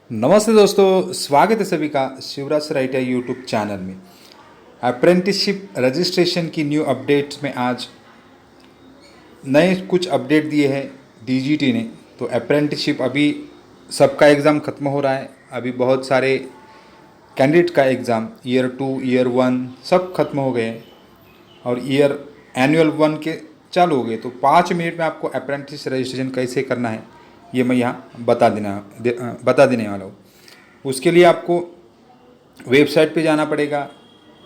नमस्ते दोस्तों, स्वागत है सभी का Shivraj sir ITI YouTube channel में। अप्रेंटिसशिप रजिस्ट्रेशन की न्यू अपडेट्स में आज नए कुछ अपडेट दिए हैं DGT ने। तो अप्रेंटिसशिप अभी सबका एग्ज़ाम ख़त्म हो रहा है। अभी बहुत सारे कैंडिडेट का एग्ज़ाम ईयर 2 ईयर 1 सब खत्म हो गए हैं और ईयर एनुअल 1 के चालू हो गए। तो 5 मिनट में आपको अप्रेंटिस रजिस्ट्रेशन कैसे करना है ये मैं यहाँ बता देने वाला हूँ। उसके लिए आपको वेबसाइट पे जाना पड़ेगा।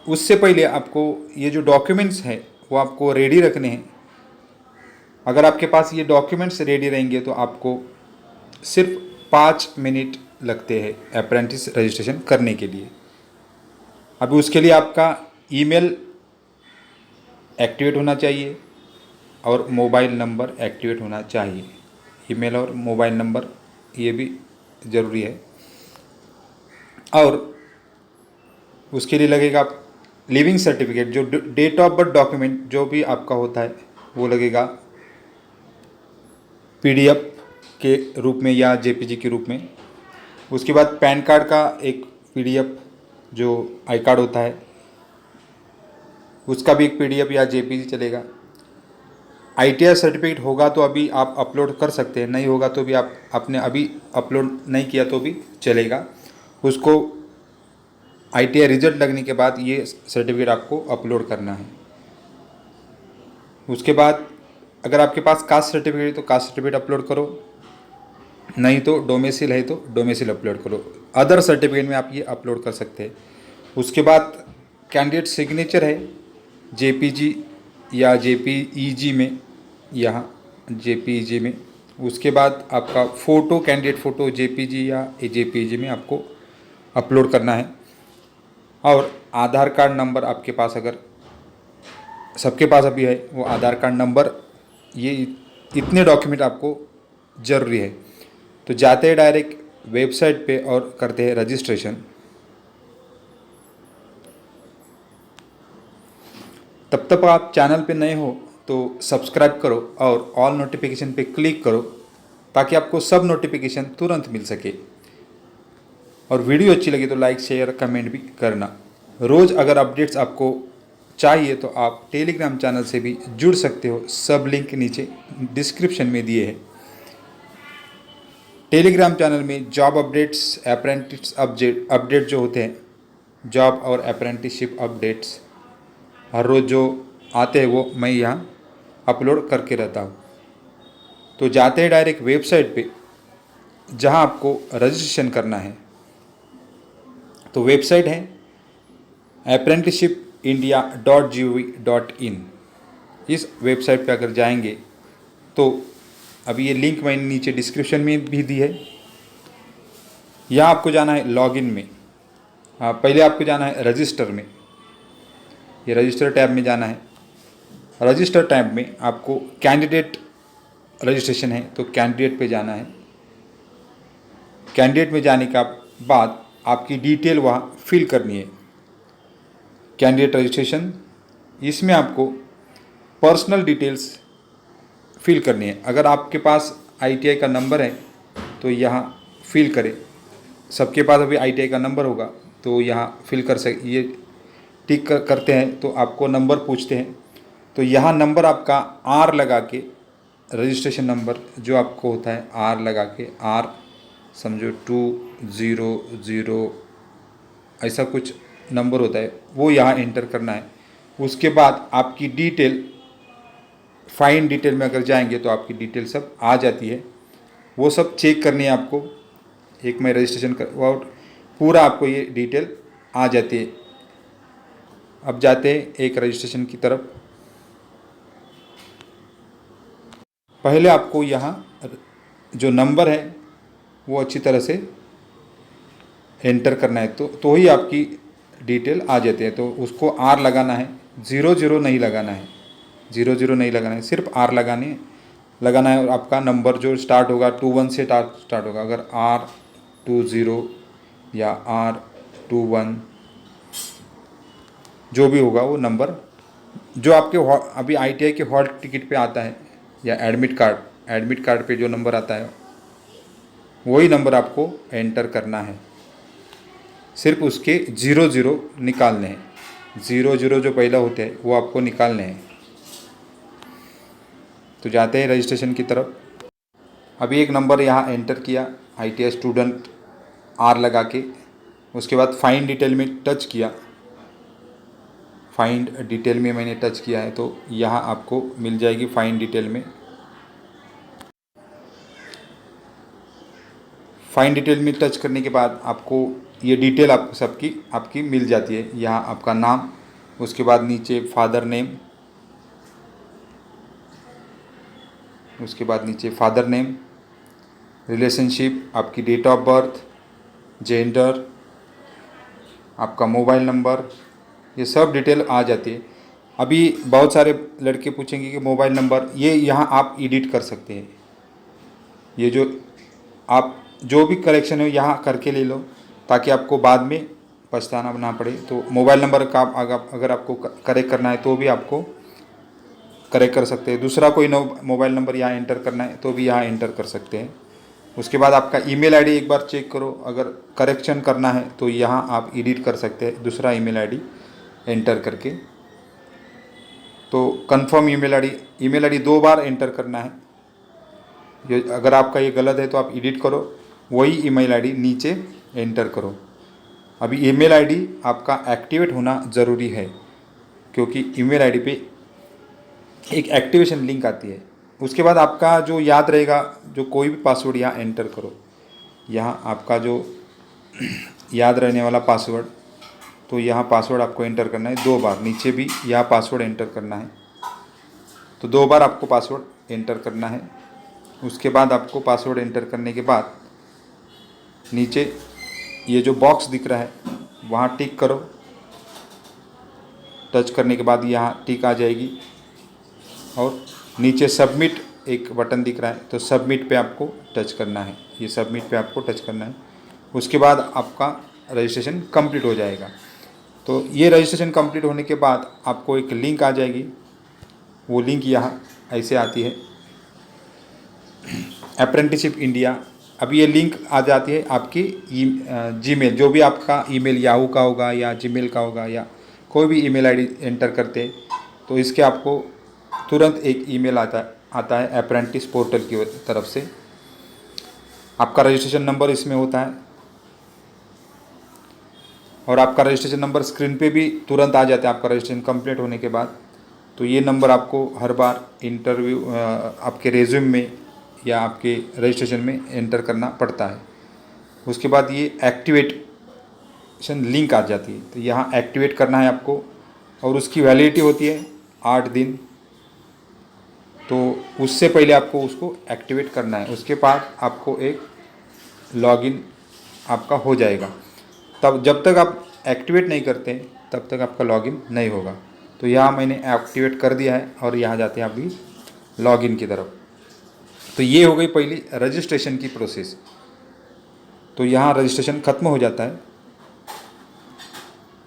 उससे पहले आपको ये जो डॉक्यूमेंट्स है वो आपको रेडी रखने हैं। अगर आपके पास ये डॉक्यूमेंट्स रेडी रहेंगे तो आपको सिर्फ 5 मिनट लगते हैं अप्रेंटिस रजिस्ट्रेशन करने के लिए। अभी उसके लिए आपका ईमेल एक्टिवेट होना चाहिए और मोबाइल नंबर एक्टिवेट होना चाहिए। ईमेल और मोबाइल नंबर ये भी ज़रूरी है। और उसके लिए लगेगा लिविंग सर्टिफिकेट, जो डेट ऑफ बर्थ डॉक्यूमेंट जो भी आपका होता है वो लगेगा PDF के रूप में या JPG के रूप में। उसके बाद पैन कार्ड का एक PDF जो आई कार्ड होता है उसका भी एक PDF या JPG चलेगा। ITI सर्टिफिकेट होगा तो अभी आप अपलोड कर सकते हैं, नहीं होगा तो भी आप आपने अभी अपलोड नहीं किया तो भी चलेगा। उसको ITI रिजल्ट लगने के बाद ये सर्टिफिकेट आपको अपलोड करना है। उसके बाद अगर आपके पास कास्ट सर्टिफिकेट है तो कास्ट सर्टिफिकेट अपलोड करो, नहीं तो डोमेसिल है तो डोमेसिल अपलोड करो। अदर सर्टिफिकेट में आप ये अपलोड कर सकते हैं। उसके बाद कैंडिडेट सिग्नेचर है JPG या JPEG में, यहाँ JPEG में। उसके बाद आपका फ़ोटो, कैंडिडेट फ़ोटो JPG या JPEG में आपको अपलोड करना है। और आधार कार्ड नंबर आपके पास, अगर सबके पास अभी है वो आधार कार्ड नंबर, ये इतने डॉक्यूमेंट आपको ज़रूरी है। तो जाते हैं डायरेक्ट वेबसाइट पे और करते हैं रजिस्ट्रेशन। तब तक आप चैनल पे नए हो तो सब्सक्राइब करो और ऑल नोटिफिकेशन पे क्लिक करो ताकि आपको सब नोटिफिकेशन तुरंत मिल सके। और वीडियो अच्छी लगी तो लाइक शेयर कमेंट भी करना। रोज़ अगर अपडेट्स आपको चाहिए तो आप टेलीग्राम चैनल से भी जुड़ सकते हो, सब लिंक नीचे डिस्क्रिप्शन में दिए हैं। टेलीग्राम चैनल में जॉब अपडेट्स, अप्रेंटिस अपडेट जो होते हैं, जॉब और अप्रेंटिसशिप अपडेट्स हर रोज़ जो आते हैं वो मैं यहाँ अपलोड करके रहता हूँ। तो जाते हैं डायरेक्ट वेबसाइट पे जहाँ आपको रजिस्ट्रेशन करना है। तो वेबसाइट है apprenticeshipindia.gov.in। इस वेबसाइट पे अगर जाएंगे तो अभी ये लिंक मैंने नीचे डिस्क्रिप्शन में भी दी है। यहाँ आपको जाना है लॉगिन में। पहले आपको जाना है रजिस्टर में, ये रजिस्टर टैब में जाना है। रजिस्टर टैब में आपको कैंडिडेट रजिस्ट्रेशन है तो कैंडिडेट पे जाना है। कैंडिडेट में जाने का बाद आपकी डिटेल वहाँ फिल करनी है। कैंडिडेट रजिस्ट्रेशन, इसमें आपको पर्सनल डिटेल्स फिल करनी है। अगर आपके पास ITI का नंबर है तो यहाँ फिल करें। सबके पास अभी ITI का नंबर होगा तो यहाँ फिल कर ये टिक करते हैं तो आपको नंबर पूछते हैं। तो यहाँ नंबर आपका R लगा के, रजिस्ट्रेशन नंबर जो आपको होता है R लगा के, R समझो 200 ऐसा कुछ नंबर होता है वो यहाँ एंटर करना है। उसके बाद आपकी डिटेल, फाइन डिटेल में अगर जाएंगे तो आपकी डिटेल सब आ जाती है, वो सब चेक करनी है आपको। एक मैं रजिस्ट्रेशन कर और पूरा आपको ये डिटेल आ जाती है। अब जाते हैं एक रजिस्ट्रेशन की तरफ। पहले आपको यहाँ जो नंबर है वो अच्छी तरह से एंटर करना है तो ही आपकी डिटेल आ जाती है। तो उसको R लगाना है, 00 नहीं लगाना है, 00 नहीं लगाना है, सिर्फ R लगाना है। और आपका नंबर जो स्टार्ट होगा 21 से स्टार्ट होगा। अगर R20 या R21 जो भी होगा वो नंबर जो आपके अभी ITI के हॉल टिकट पे आता है या एडमिट कार्ड पे जो नंबर आता है वही नंबर आपको एंटर करना है। सिर्फ उसके 00 निकालने हैं। 00 जो पहला होते हैं वो आपको निकालने हैं। तो जाते हैं रजिस्ट्रेशन की तरफ। अभी एक नंबर यहाँ एंटर किया, ITI स्टूडेंट R लगा के। उसके बाद फाइंड डिटेल में टच किया। फाइंड डिटेल में मैंने टच किया है तो यहाँ आपको मिल जाएगी फाइंड डिटेल में। फाइंड डिटेल में टच करने के बाद आपको ये डिटेल आप सबकी आपकी मिल जाती है। यहाँ आपका नाम, उसके बाद नीचे फादर नेम, उसके बाद नीचे फादर नेम, रिलेशनशिप, आपकी डेट ऑफ बर्थ, जेंडर, आपका मोबाइल नंबर, ये सब डिटेल आ जाती है। अभी बहुत सारे लड़के पूछेंगे कि मोबाइल नंबर, ये यहाँ आप एडिट कर सकते हैं। ये जो आप जो भी करेक्शन है यहाँ करके ले लो, ताकि आपको बाद में पछताना ना पड़े। तो मोबाइल नंबर का अगर आपको करेक्ट करना है तो भी आपको करेक्ट कर सकते हैं। दूसरा कोई मोबाइल नंबर यहाँ एंटर करना है तो भी यहाँ एंटर कर सकते हैं। उसके बाद आपका ईमेल आईडी एक बार चेक करो, अगर करेक्शन करना है तो यहाँ आप एडिट कर सकते हैं दूसरा ईमेल आईडी एंटर करके। तो कंफर्म ईमेल आईडी 2 बार एंटर करना है। ये अगर आपका ये गलत है तो आप एडिट करो, वही ईमेल आईडी नीचे एंटर करो। अभी ईमेल आईडी आपका एक्टिवेट होना ज़रूरी है, क्योंकि ईमेल आईडी पे एक एक्टिवेशन लिंक आती है। उसके बाद आपका जो याद रहेगा, जो कोई भी पासवर्ड यहाँ एंटर करो। यहाँ आपका जो याद रहने वाला पासवर्ड, तो यहाँ पासवर्ड आपको एंटर करना है 2 बार। नीचे भी यहाँ पासवर्ड एंटर करना है, तो 2 बार आपको पासवर्ड एंटर करना है। उसके बाद आपको पासवर्ड एंटर करने के बाद नीचे ये जो बॉक्स दिख रहा है वहाँ टिक करो। टच करने के बाद यहाँ टिक आ जाएगी और नीचे सबमिट एक बटन दिख रहा है, तो सबमिट पे आपको टच करना है। ये सबमिट पे आपको टच करना है। उसके बाद आपका रजिस्ट्रेशन कंप्लीट हो जाएगा। तो ये रजिस्ट्रेशन कंप्लीट होने के बाद आपको एक लिंक आ जाएगी। वो लिंक यहाँ ऐसे आती है, अप्रेंटिसशिप इंडिया। अभी ये लिंक आ जाती है आपकी जीमेल, जो भी आपका ईमेल याहू का होगा या जीमेल का होगा या कोई भी ईमेल आईडी एंटर करते हैं तो इसके आपको तुरंत एक ईमेल आता है अप्रेंटिस पोर्टल की तरफ से। आपका रजिस्ट्रेशन नंबर इसमें होता है और आपका रजिस्ट्रेशन नंबर स्क्रीन पे भी तुरंत आ जाता है आपका रजिस्ट्रेशन कंप्लीट होने के बाद। तो ये नंबर आपको हर बार इंटरव्यू आपके रेज्यूम में या आपके रजिस्ट्रेशन में एंटर करना पड़ता है। उसके बाद ये एक्टिवेशन लिंक आ जाती है, तो यहाँ एक्टिवेट करना है आपको और उसकी वैलिडिटी होती है 8 दिन। तो उससे पहले आपको उसको एक्टिवेट करना है। उसके बाद आपको एक लॉगिन आपका हो जाएगा। तब जब तक आप एक्टिवेट नहीं करते तब तक आपका लॉगिन नहीं होगा। तो यहाँ मैंने एक्टिवेट कर दिया है और यहाँ जाते हैं अभी लॉगिन की तरफ। तो ये हो गई पहली रजिस्ट्रेशन की प्रोसेस। तो यहाँ रजिस्ट्रेशन ख़त्म हो जाता है,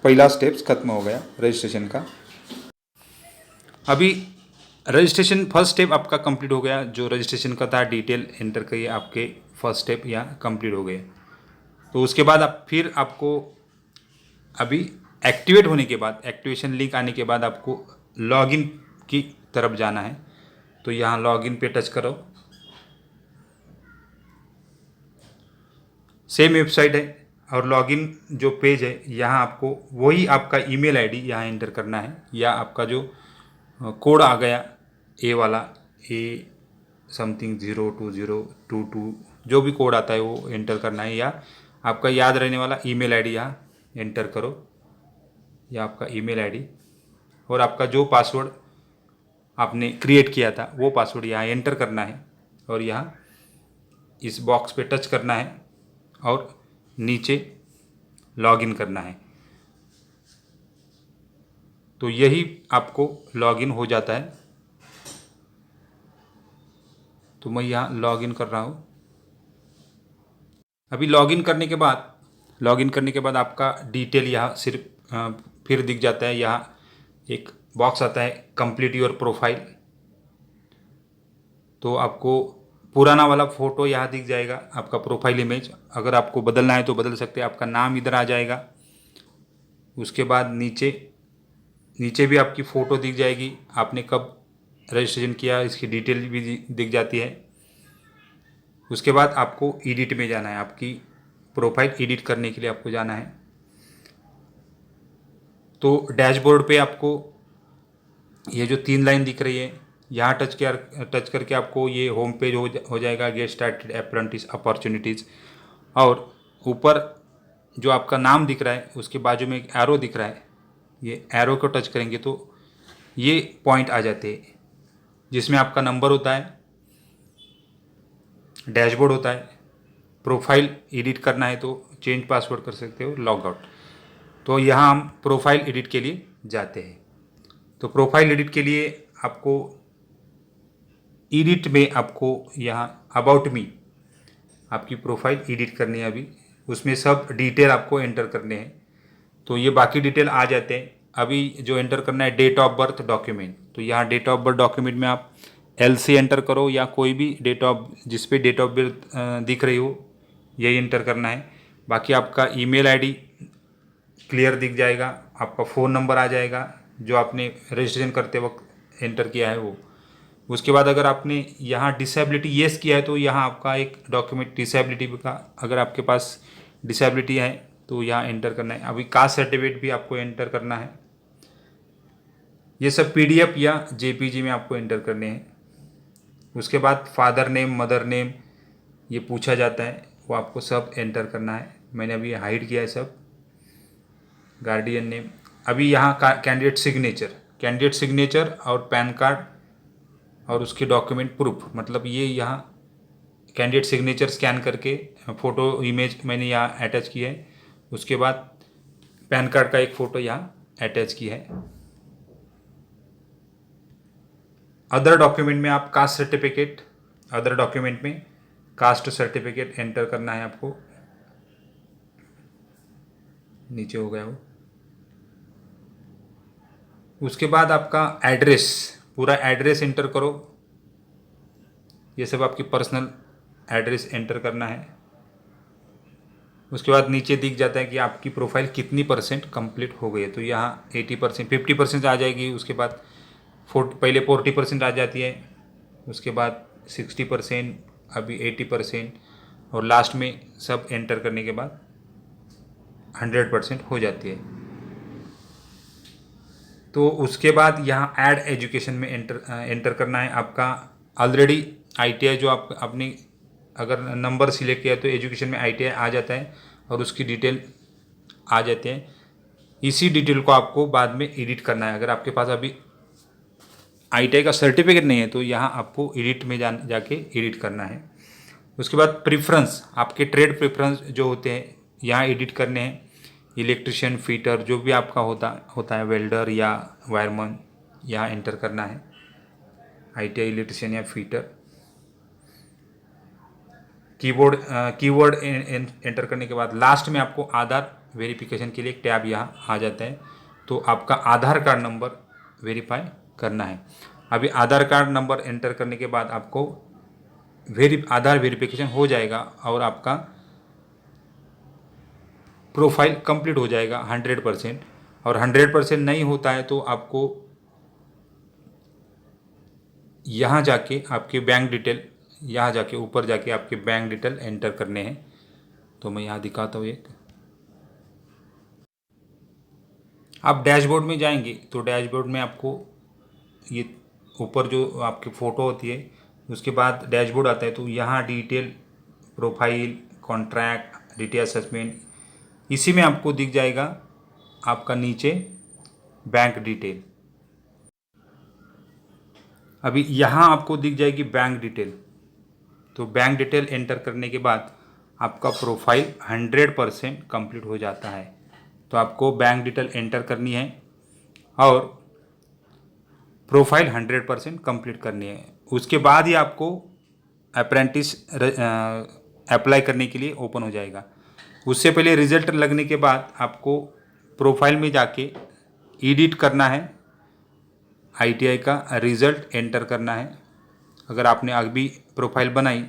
पहला स्टेप्स ख़त्म हो गया रजिस्ट्रेशन का। अभी रजिस्ट्रेशन फर्स्ट स्टेप आपका कंप्लीट हो गया। जो रजिस्ट्रेशन का था डिटेल एंटर करिए, आपके फर्स्ट स्टेप यहाँ कंप्लीट हो गए। तो उसके बाद आप फिर आपको अभी एक्टिवेट होने के बाद, एक्टिवेशन लिंक आने के बाद आपको लॉगिन की तरफ जाना है। तो यहाँ लॉगिन पे टच करो। सेम वेबसाइट है और लॉगिन जो पेज है यहाँ आपको वही आपका ईमेल आईडी यहाँ एंटर करना है, या आपका जो कोड आ गया ए वाला A समथिंग 02022 जो भी कोड आता है वो एंटर करना है, या आपका याद रहने वाला ईमेल आईडी यहाँ एंटर करो, या आपका ईमेल आईडी और आपका जो पासवर्ड आपने क्रिएट किया था वो पासवर्ड यहाँ एंटर करना है और यहाँ इस बॉक्स पे टच करना है और नीचे लॉगिन करना है। तो यही आपको लॉगिन हो जाता है। तो मैं यहाँ लॉगिन कर रहा हूँ। अभी लॉगिन करने के बाद आपका डिटेल यहाँ सिर्फ फिर दिख जाता है। यहाँ एक बॉक्स आता है कंप्लीट योर प्रोफाइल। तो आपको पुराना वाला फ़ोटो यहाँ दिख जाएगा, आपका प्रोफाइल इमेज। अगर आपको बदलना है तो बदल सकते हैं। आपका नाम इधर आ जाएगा। उसके बाद नीचे नीचे भी आपकी फ़ोटो दिख जाएगी, आपने कब रजिस्ट्रेशन किया इसकी डिटेल भी दिख जाती है। उसके बाद आपको एडिट में जाना है, आपकी प्रोफाइल एडिट करने के लिए आपको जाना है। तो डैशबोर्ड पे आपको ये जो 3 लाइन दिख रही है, यहाँ टच करके आपको ये होम पेज हो जाएगा, गेट स्टार्टेड अप्रेंटिस अपॉर्चुनिटीज़। और ऊपर जो आपका नाम दिख रहा है उसके बाजू में एक एरो दिख रहा है, ये एरो को टच करेंगे तो ये पॉइंट आ जाते हैं जिसमें आपका नंबर होता है, डैशबोर्ड होता है। प्रोफाइल एडिट करना है तो चेंज पासवर्ड कर सकते हो, लॉग आउट। तो यहाँ हम प्रोफाइल एडिट के लिए जाते हैं। तो प्रोफाइल एडिट के लिए आपको एडिट में आपको यहाँ अबाउट मी आपकी प्रोफाइल एडिट करनी है अभी, उसमें सब डिटेल आपको एंटर करने हैं। तो ये बाकी डिटेल आ जाते हैं। अभी जो एंटर करना है डेट ऑफ बर्थ डॉक्यूमेंट, तो यहाँ डेट ऑफ बर्थ डॉक्यूमेंट में आप LC एंटर करो या कोई भी डेट ऑफ जिस पे डेट ऑफ बर्थ दिख रही हो यही एंटर करना है। बाकी आपका ईमेल आईडी क्लियर दिख जाएगा, आपका फ़ोन नंबर आ जाएगा जो आपने रजिस्ट्रेशन करते वक्त एंटर किया है वो। उसके बाद अगर आपने यहाँ डिसेबिलिटी येस किया है तो यहाँ आपका एक डॉक्यूमेंट डिसेबिलिटी का, अगर आपके पास डिसेबिलिटी है तो यहाँ एंटर करना है। अभी कास्ट सर्टिफिकेट भी आपको एंटर करना है। ये सब PDF या JPG में आपको एंटर करने हैं। उसके बाद फादर नेम मदर नेम ये पूछा जाता है, वो आपको सब एंटर करना है। मैंने अभी हाइड किया है सब। गार्डियन नेम, अभी यहाँ का कैंडिडेट सिग्नेचर और पैन कार्ड और उसके डॉक्यूमेंट प्रूफ, मतलब ये यहाँ कैंडिडेट सिग्नेचर स्कैन करके फ़ोटो इमेज मैंने यहाँ अटैच की है। उसके बाद पैन कार्ड का एक फ़ोटो यहाँ अटैच की है। अदर डॉक्यूमेंट में आप कास्ट सर्टिफिकेट, अदर डॉक्यूमेंट में कास्ट सर्टिफिकेट एंटर करना है आपको। नीचे हो गया वो। उसके बाद आपका एड्रेस, पूरा एड्रेस एंटर करो। ये सब आपकी पर्सनल एड्रेस एंटर करना है। उसके बाद नीचे दिख जाता है कि आपकी प्रोफाइल कितनी % कंप्लीट हो गई है। तो यहाँ 80%, 50% आ जाएगी। उसके बाद पहले 40% आ जाती है, उसके बाद 60%, अभी 80% और लास्ट में सब एंटर करने के बाद 100% हो जाती है। तो उसके बाद यहाँ ऐड एजुकेशन में एंटर करना है। आपका ऑलरेडी ITI जो आप अपनी अगर नंबर सिलेक्ट किया तो एजुकेशन में ITI आ जाता है और उसकी डिटेल आ जाते हैं। इसी डिटेल को आपको बाद में एडिट करना है। अगर आपके पास अभी ITI का सर्टिफिकेट नहीं है तो यहाँ आपको एडिट में जाके एडिट करना है। उसके बाद प्रेफरेंस, आपके ट्रेड प्रेफरेंस जो होते हैं यहाँ एडिट करने हैं। इलेक्ट्रिशियन, फिटर जो भी आपका होता है, वेल्डर या वायरमैन, यहाँ एंटर करना है। ITI इलेक्ट्रिशियन या फिटर। कीवर्ड एंटर करने के बाद लास्ट में आपको आधार वेरिफिकेशन के लिए एक टैब यहाँ आ जाता है। तो आपका आधार कार्ड नंबर वेरीफाई करना है। अभी आधार कार्ड नंबर एंटर करने के बाद आपको आधार वेरिफिकेशन हो जाएगा और आपका प्रोफाइल कंप्लीट हो जाएगा 100%। और 100% नहीं होता है तो आपको यहाँ जाके आपके बैंक डिटेल, यहाँ जाके ऊपर जाके आपके बैंक डिटेल एंटर करने हैं। तो मैं यहाँ दिखाता हूँ एक। आप डैशबोर्ड में जाएंगे तो डैशबोर्ड में आपको ये ऊपर जो आपकी फ़ोटो होती है उसके बाद डैशबोर्ड आता है। तो यहाँ detail, profile, contract, detail assessment, इसी में आपको दिख जाएगा आपका नीचे बैंक डिटेल। अभी यहाँ आपको दिख जाएगी बैंक डिटेल। तो बैंक डिटेल एंटर करने के बाद आपका प्रोफाइल 100% कंप्लीट हो जाता है। तो आपको बैंक डिटेल एंटर करनी है और प्रोफाइल 100% कंप्लीट करनी है। उसके बाद ही आपको अप्रेंटिस अप्लाई करने के लिए ओपन हो जाएगा। उससे पहले रिज़ल्ट लगने के बाद आपको प्रोफाइल में जाके एडिट करना है, ITI का रिज़ल्ट एंटर करना है अगर आपने अभी प्रोफाइल बनाई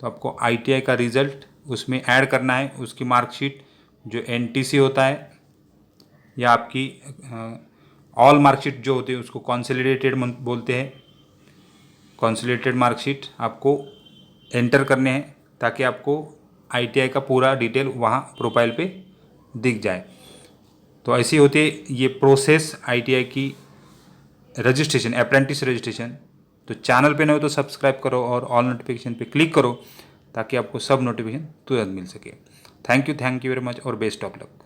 तो आपको ITI का रिज़ल्ट उसमें ऐड करना है, उसकी मार्कशीट जो NTC होता है या आपकी ऑल मार्कशीट जो होती है उसको कंसोलिडेटेड बोलते हैं, कंसोलिडेटेड मार्कशीट आपको एंटर करने हैं ताकि आपको ITI का पूरा डिटेल वहाँ प्रोफाइल पे दिख जाए। तो ऐसी होती है ये प्रोसेस ITI की रजिस्ट्रेशन, अप्रेंटिस रजिस्ट्रेशन। तो चैनल पे नए हो तो सब्सक्राइब करो और ऑल नोटिफिकेशन पे क्लिक करो ताकि आपको सब नोटिफिकेशन तुरंत मिल सके। थैंक यू वेरी मच और बेस्ट ऑफ लक।